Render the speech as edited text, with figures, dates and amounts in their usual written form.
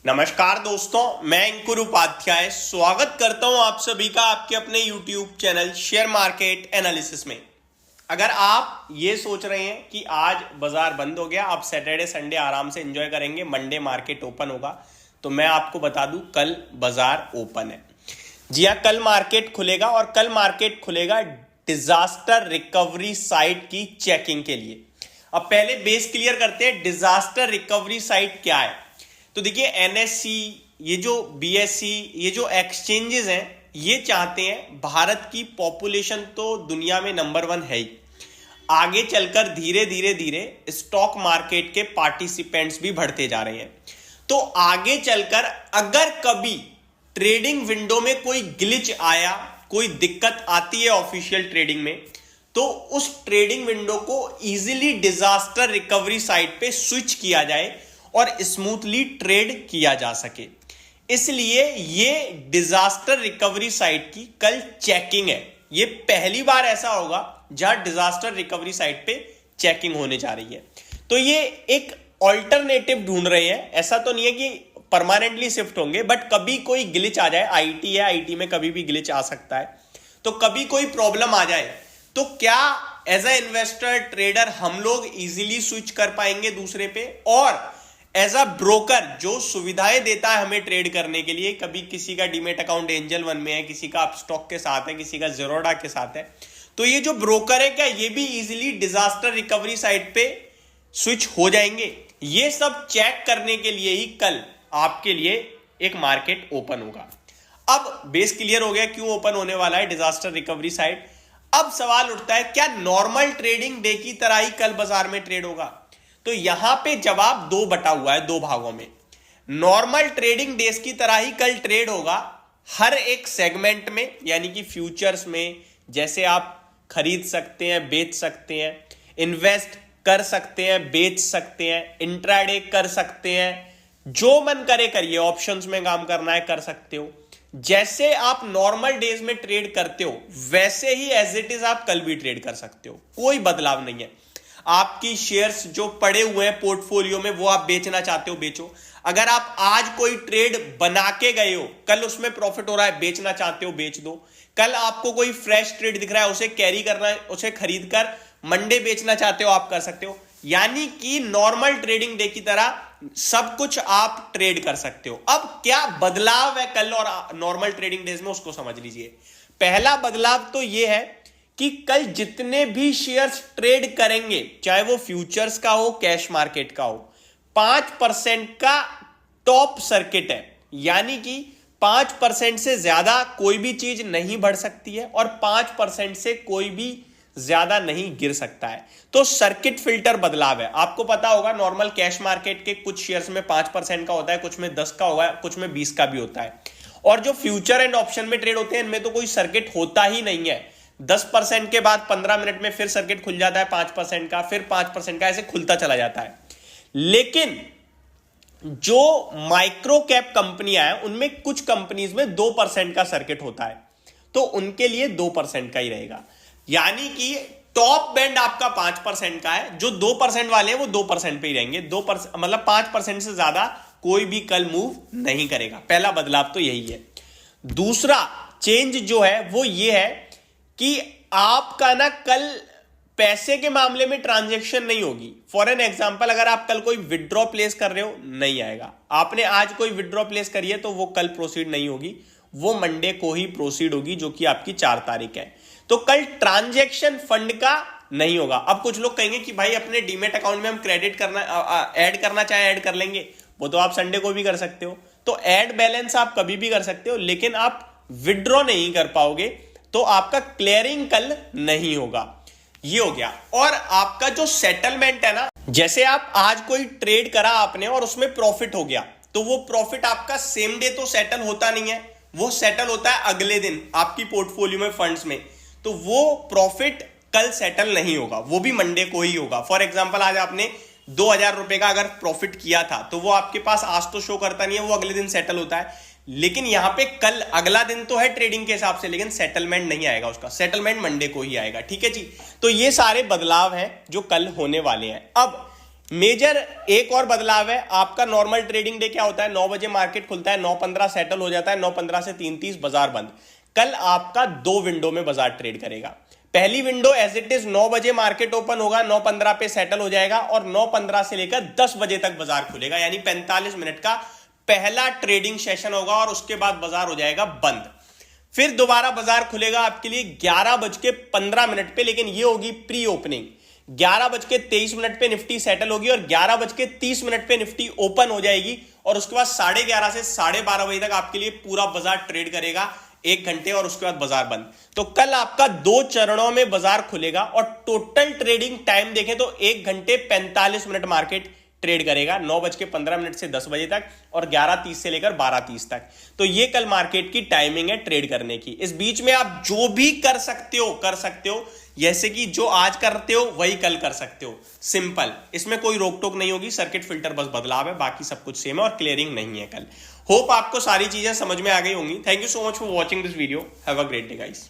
नमस्कार दोस्तों, मैं अंकुर उपाध्याय स्वागत करता हूं आप सभी का आपके अपने YouTube channel share market analysis में। अगर आप ये सोच रहे हैं कि आज बाजार बंद हो गया, आप सैटरडे संडे आराम से एंजॉय करेंगे, मंडे मार्केट ओपन होगा, तो मैं आपको बता दूं कल बाजार ओपन है। जी हाँ, कल मार्केट खुलेगा और कल मार्केट खुलेगा डिजास्टर रिकवरी साइट की चेकिंग के लिए। अब पहले बेस क्लियर करते हैं, डिजास्टर रिकवरी साइट क्या है। तो देखिए, एनएससी, ये जो बीएससी, ये जो एक्सचेंजेस हैं, ये चाहते हैं भारत की पॉपुलेशन तो दुनिया में नंबर 1 है ही, आगे चलकर धीरे धीरे धीरे स्टॉक मार्केट के पार्टिसिपेंट्स भी बढ़ते जा रहे हैं। तो आगे चलकर अगर कभी ट्रेडिंग विंडो में कोई ग्लिच आया, कोई दिक्कत आती है ऑफिशियल ट्रेडिंग में, तो उस ट्रेडिंग विंडो को इजीली डिजास्टर रिकवरी साइट पे स्विच किया जाए और स्मूथली ट्रेड किया जा सके। इसलिए ये डिजास्टर रिकवरी साइट की कल चेकिंग है। ये पहली बार ऐसा होगा जहां डिजास्टर रिकवरी साइट पे चेकिंग होने जा रही है। तो ये एक ऑल्टरनेटिव ढूंढ रहे हैं। ऐसा तो नहीं है कि परमानेंटली शिफ्ट होंगे, बट कभी कोई ग्लिच आ जाए, आईटी है, आईटी में कभी भी ग्लिच आ सकता है, तो कभी कोई प्रॉब्लम आ जाए तो क्या एज अ इन्वेस्टर ट्रेडर हम लोग इजीली स्विच कर पाएंगे दूसरे पे, और एज अ ब्रोकर जो सुविधाएं देता है हमें ट्रेड करने के लिए, कभी किसी का डीमेट अकाउंट एंजल वन में है, किसी का अपस्टॉक के साथ है, किसी का ज़ेरोधा के साथ है, तो ये जो ब्रोकर है क्या ये भी इजीली डिजास्टर रिकवरी साइट पे स्विच हो जाएंगे। ये सब चेक करने के लिए ही कल आपके लिए एक मार्केट ओपन होगा। अब बेस क्लियर हो गया क्यों ओपन होने वाला है डिजास्टर रिकवरी साइट। अब सवाल उठता है, क्या नॉर्मल ट्रेडिंग डे की तरह ही कल बाजार में ट्रेड होगा? तो यहां पे जवाब दो बटा हुआ है, दो भागों में। नॉर्मल ट्रेडिंग डेज की तरह ही कल ट्रेड होगा हर एक सेगमेंट में, यानी कि फ्यूचर्स में जैसे आप खरीद सकते हैं, बेच सकते हैं, इन्वेस्ट कर सकते हैं, बेच सकते हैं, इंट्राडे कर सकते हैं, जो मन करे करिए, ऑप्शंस में काम करना है कर सकते हो। जैसे आप नॉर्मल डेज में ट्रेड करते हो वैसे ही एज इट इज आप कल भी ट्रेड कर सकते हो, कोई बदलाव नहीं है। आपकी शेयर्स जो पड़े हुए हैं पोर्टफोलियो में वो आप बेचना चाहते हो बेचो। अगर आप आज कोई ट्रेड बना के गए हो, कल उसमें प्रॉफिट हो रहा है, बेचना चाहते हो बेच दो। कल आपको कोई फ्रेश ट्रेड दिख रहा है, उसे कैरी करना है, उसे खरीद कर मंडे बेचना चाहते हो, आप कर सकते हो। यानी कि नॉर्मल ट्रेडिंग डे की तरह सब कुछ आप ट्रेड कर सकते हो। अब क्या बदलाव है कल और नॉर्मल ट्रेडिंग डेज में, उसको समझ लीजिए। पहला बदलाव तो यह है कि कल जितने भी शेयर्स ट्रेड करेंगे, चाहे वो फ्यूचर्स का हो, कैश मार्केट का हो, 5% का टॉप सर्किट है। यानी कि 5% से ज्यादा कोई भी चीज नहीं बढ़ सकती है और 5% से कोई भी ज्यादा नहीं गिर सकता है। तो सर्किट फिल्टर बदलाव है। आपको पता होगा नॉर्मल कैश मार्केट के कुछ शेयर्स में 5% का होता है, कुछ में 10 का होगा, कुछ में 20 का भी होता है। और जो फ्यूचर एंड ऑप्शन में ट्रेड होते हैं इनमें तो कोई सर्किट होता ही नहीं है। 10% के बाद 15 मिनट में फिर सर्किट खुल जाता है 5% का, फिर 5% का, ऐसे खुलता चला जाता है। लेकिन जो माइक्रो कैप कंपनियां हैं उनमें कुछ कंपनीज में 2% का सर्किट होता है, तो उनके लिए 2% का ही रहेगा। यानी कि टॉप बैंड आपका 5% का है, जो 2% वाले हैं वो 2% पे ही रहेंगे। 2% मतलब 5% से ज्यादा कोई भी कल मूव नहीं करेगा। पहला बदलाव तो यही है। दूसरा चेंज जो है वो ये है कि आपका ना कल पैसे के मामले में ट्रांजैक्शन नहीं होगी। फॉर एन एग्जांपल, अगर आप कल कोई विड्रॉ प्लेस कर रहे हो, नहीं आएगा। आपने आज कोई विड्रॉ प्लेस करी है तो वो कल प्रोसीड नहीं होगी, वो मंडे को ही प्रोसीड होगी, जो कि आपकी 4 तारीख है। तो कल ट्रांजैक्शन फंड का नहीं होगा। अब कुछ लोग कहेंगे कि भाई अपने डीमेट अकाउंट में हम क्रेडिट करना, ऐड करना चाहे ऐड कर लेंगे, वो तो आप संडे को भी कर सकते हो। तो ऐड बैलेंस आप कभी भी कर सकते हो, लेकिन आप विड्रॉ नहीं कर पाओगे, तो आपका क्लियरिंग कल नहीं होगा। ये हो गया। और आपका जो सेटलमेंट है ना, जैसे आप आज कोई ट्रेड करा आपने और उसमें प्रॉफिट हो गया, तो वो प्रॉफिट आपका सेम डे तो सेटल होता नहीं है, वो सेटल होता है अगले दिन आपकी पोर्टफोलियो में फंड्स में। तो वो प्रॉफिट कल सेटल नहीं होगा, वो भी मंडे को ही होगा। फॉर एग्जांपल, आज आपने 2000 रुपए का अगर प्रॉफिट किया था तो वो आपके पास आज तो शो करता नहीं है, वो अगले दिन सेटल होता है। लेकिन यहां पे कल अगला दिन तो है ट्रेडिंग के हिसाब से, लेकिन सेटलमेंट नहीं आएगा, उसका सेटलमेंट मंडे को ही आएगा। ठीक है जी। तो ये सारे बदलाव हैं जो कल होने वाले हैं। अब मेजर एक और बदलाव है, आपका नॉर्मल ट्रेडिंग डे क्या होता है, 9 बजे मार्केट खुलता है, 9:15 सेटल हो जाता है, 9:15 से 3:30 बाजार बंद। कल आपका 2 विंडो में बाजार ट्रेड करेगा। पहली विंडो एज इट इज 9 बजे मार्केट ओपन होगा, 9:15 पे सेटल हो जाएगा और 9:15 से लेकर 10 बजे तक बाजार खुलेगा, यानी 45 मिनट का पहला ट्रेडिंग सेशन होगा और उसके बाद बाजार हो जाएगा बंद। फिर दोबारा बाजार खुलेगा आपके लिए 11:15 पे, लेकिन ये होगी प्री ओपनिंग। 11:23 पे निफ्टी सेटल होगी और 11:30 पे निफ्टी ओपन हो जाएगी और उसके बाद 11:30 से 12:30 बजे तक आपके लिए पूरा बाजार ट्रेड करेगा 1 घंटे और उसके बाद बाजार बंद। तो कल आपका 2 चरणों में बाजार खुलेगा और टोटल ट्रेडिंग टाइम देखें तो 1 घंटे 45 मिनट मार्केट ट्रेड करेगा, 9:15 से 10 बजे तक और 11:30 से लेकर 12:30 तक। तो ये कल मार्केट की टाइमिंग है ट्रेड करने की। इस बीच में आप जो भी कर सकते हो, जैसे कि जो आज करते हो वही कल कर सकते हो, सिंपल। इसमें कोई रोक टोक नहीं होगी, सर्किट फिल्टर बस बदलाव है, बाकी सब कुछ सेम है और क्लियरिंग नहीं है कल। होप आपको सारी चीजें समझ में आ गई होंगी। Thank you so much for watching this video. Have a great day guys.